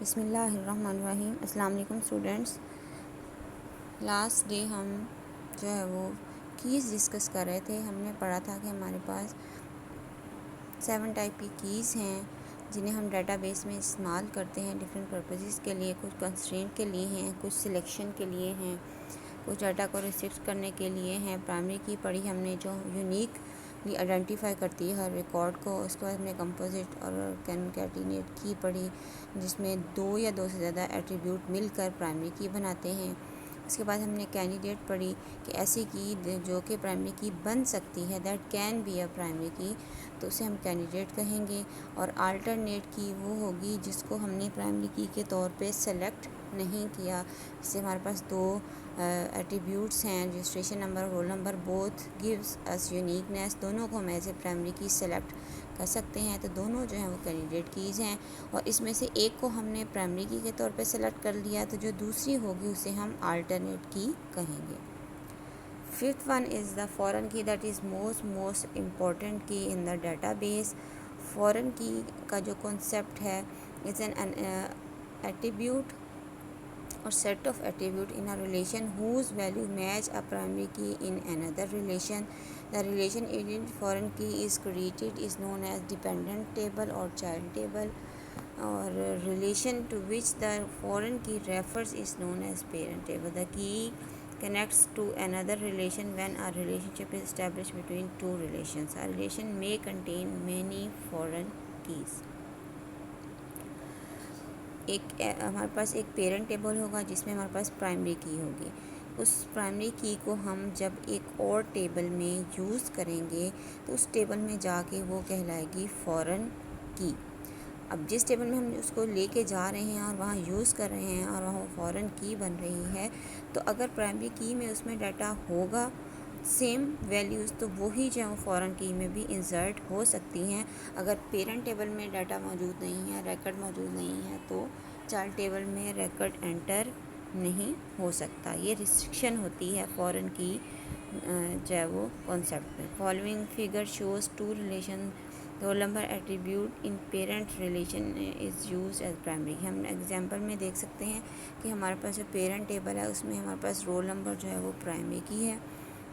बिस्मिल्लाहिर्रहमानिर्रहीम। अस्सलाम वालेकुम स्टूडेंट्स। लास्ट डे हम जो है वो कीज़ डिस्कस कर रहे थे। हमने पढ़ा था कि हमारे पास 7 टाइप की कीज़ हैं जिन्हें हम डेटाबेस में इस्तेमाल करते हैं डिफरेंट पर्पसेस के लिए। कुछ कंस्ट्रेंट के लिए हैं, कुछ सिलेक्शन के लिए हैं, कुछ डाटा को रिस्ट्रिक्ट करने के लिए हैं। प्राइमरी की पढ़ी हमने जो यूनिकली आइडेंटिफाई करती है हर रिकॉर्ड को। उसके बाद हमने कंपोजिट और कॉन्कैटिनेट की पढ़ी जिसमें 2 या 2 से ज़्यादा एट्रीब्यूट मिलकर प्राइमरी की बनाते हैं। उसके बाद हमने कैंडिडेट पढ़ी कि ऐसी की जो कि प्राइमरी की बन सकती है, that can be a primary की, तो उसे हम कैंडिडेट कहेंगे। और अल्टरनेट की वो होगी जिसको हमने प्राइमरी की के तौर पे सेलेक्ट नहीं किया। जैसे हमारे पास 2 एट्रीब्यूट्स हैं, registration number, roll number, both gives us uniqueness, दोनों को हम एज ए प्राइमरी की सेलेक्ट कर सकते हैं, तो दोनों जो हैं वो कैंडिडेट कीज़ हैं। और इसमें से एक को हमने प्राइमरी की के तौर पे सेलेक्ट कर लिया, तो जो दूसरी होगी उसे हम अल्टरनेट की कहेंगे। Fifth one is the foreign की, दैट इज़ मोस्ट इम्पॉर्टेंट की इन द डाटाबेस। फॉरेन की का जो कॉन्सेप्ट है is an attribute or set of attribute in a relation whose value match a primary key in another relation. The relation in which foreign key is created is known as dependent table or child table, or relation to which the foreign key refers is known as parent table. The key connects to another relation when a relationship is established between two relations. A relation may contain many foreign keys. हमारे पास एक parent table होगा जिसमें हमारे पास primary की होगी। उस primary की को हम जब एक और टेबल में यूज़ करेंगे तो उस टेबल में जाके वो कहलाएगी फॉरेन की। अब जिस टेबल में हम उसको लेके जा रहे हैं और वहाँ यूज़ कर रहे हैं और वहाँ फॉरेन की बन रही है, तो अगर प्राइमरी की में उसमें डाटा होगा सेम वैल्यूज़, तो वही जो है फॉरेन की में भी इंसर्ट हो सकती हैं। अगर पेरेंट टेबल में डाटा मौजूद नहीं है, रिकॉर्ड मौजूद नहीं है, तो चाइल्ड टेबल में रिकॉर्ड एंटर नहीं हो सकता। ये रिस्ट्रिक्शन होती है फॉरेन की जो है वो कॉन्सेप्ट में। Following figure shows 2 relation roll number attribute in parent relation is use as primary. हम एग्जांपल में देख सकते हैं कि हमारे पास जो पेरेंट टेबल है उसमें हमारे पास रोल नंबर जो है वो प्राइमरी की है,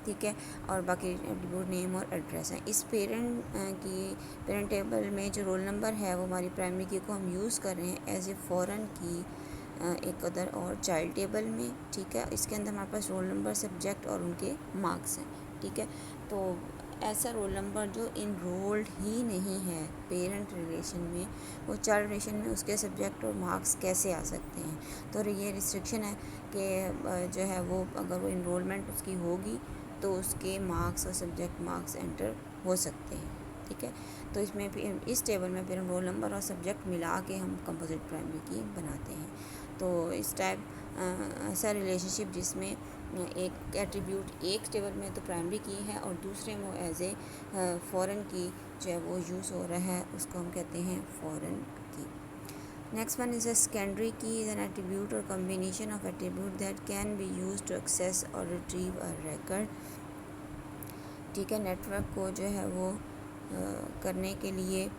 ठीक है, और बाकी एट्रीब्यूट नेम और एड्रेस है। इस पेरेंट टेबल में जो रोल नंबर है वो हमारी प्राइमरी की को हम यूज़ कर रहे हैं एज ए फॉरेन की एक अदर और चाइल्ड टेबल में, ठीक है। इसके अंदर हमारे पास रोल नंबर, सब्जेक्ट और उनके मार्क्स हैं, ठीक है। तो ऐसा रोल नंबर जो इनरोल्ड ही नहीं है पेरेंट रिलेशन में, वो चाइल्ड रिलेशन में उसके सब्जेक्ट और मार्क्स कैसे आ सकते हैं। तो ये रिस्ट्रिक्शन है कि जो है वो अगर वो इनरोलमेंट उसकी होगी तो उसके मार्क्स और सब्जेक्ट मार्क्स एंटर हो सकते हैं, ठीक है। तो इसमें फिर इस टेबल में फिर हम रोल नंबर और सब्जेक्ट मिला के हम कंपोजिट प्राइमरी की बनाते हैं। तो इस टाइप ऐसा रिलेशनशिप जिसमें एक एट्रीब्यूट एक टेबल में तो प्राइमरी की है और दूसरे में एज ए फॉरेन की जो है वो यूज़ हो रहा है, उसको हम कहते हैं foreign key. Next one is a secondary key, is an attribute or combination of attribute that can be use to access or retrieve a record, ठीक है। नेटवर्क को जो है वो करने के लिए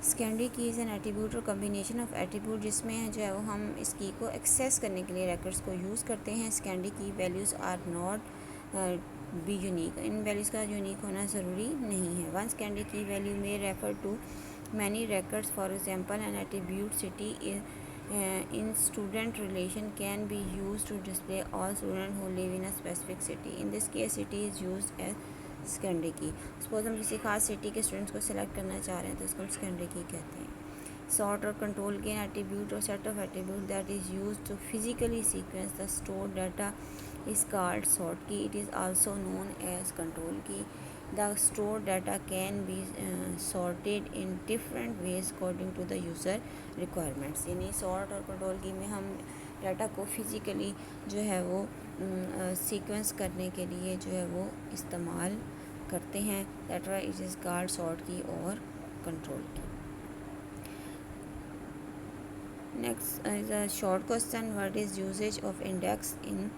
secondary key is an attribute or combination of attribute जिसमें जो है वो हम इस की को एक्सेस करने के लिए रिकॉर्ड्स को यूज़ करते हैं। Secondary key values are not be unique, इन वैल्यूज़ का यूनिक होना ज़रूरी नहीं है। One secondary key value may refer to many records. For example, an attribute city in student relation can be used to display all students who live in a specific city. In this case, city is used as secondary की। Suppose हम किसी खास city के students को select करना चाह रहे हैं तो इसको हम सेकेंडरी की कहते हैं। सॉर्ट और control key attribute or set of attribute that is use to physically sequence the store data is called sort key. It is also known as control key. The stored data can be sorted in different ways according to the user requirements. यानी sort और control key में हम data को physically जो है वो sequence करने के लिए जो है वो इस्तेमाल करते हैं, that why it is called sort key or control key. Next is a short question, what is usages of index in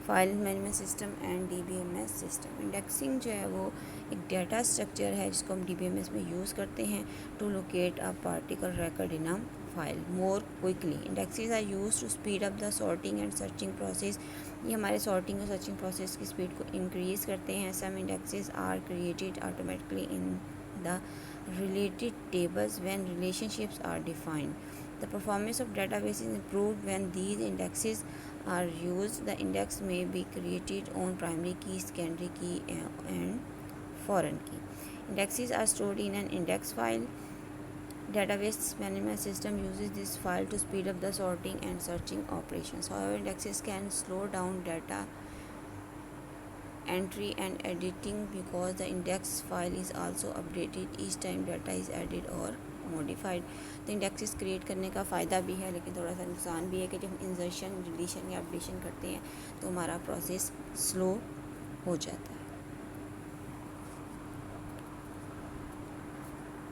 file management system and DBMS system. Indexing जो है वो एक डाटा स्ट्रक्चर है जिसको हम DBMS में use करते हैं to locate a particular record in a file more quickly. Indexes are use to speed up the sorting and searching process. ये हमारे सॉर्टिंग और सर्चिंग प्रोसेस की स्पीड को इंक्रीज़ करते हैं। Some indexes are created automatically in the related tables when relationships are defined. The performance of database is improved when these indexes are used. The index may be created on primary key, secondary key, and foreign key. Indexes are stored in an index file. Database management system uses this file to speed up the sorting and searching operations. However, indexes can slow down data entry and editing because the index file is also updated each time data is added or modified. तो indexes create करने का फ़ायदा भी है लेकिन थोड़ा सा नुकसान भी है कि जब हम इंसर्शन डिलीशन या अपडेशन करते हैं तो हमारा प्रोसेस स्लो हो जाता है।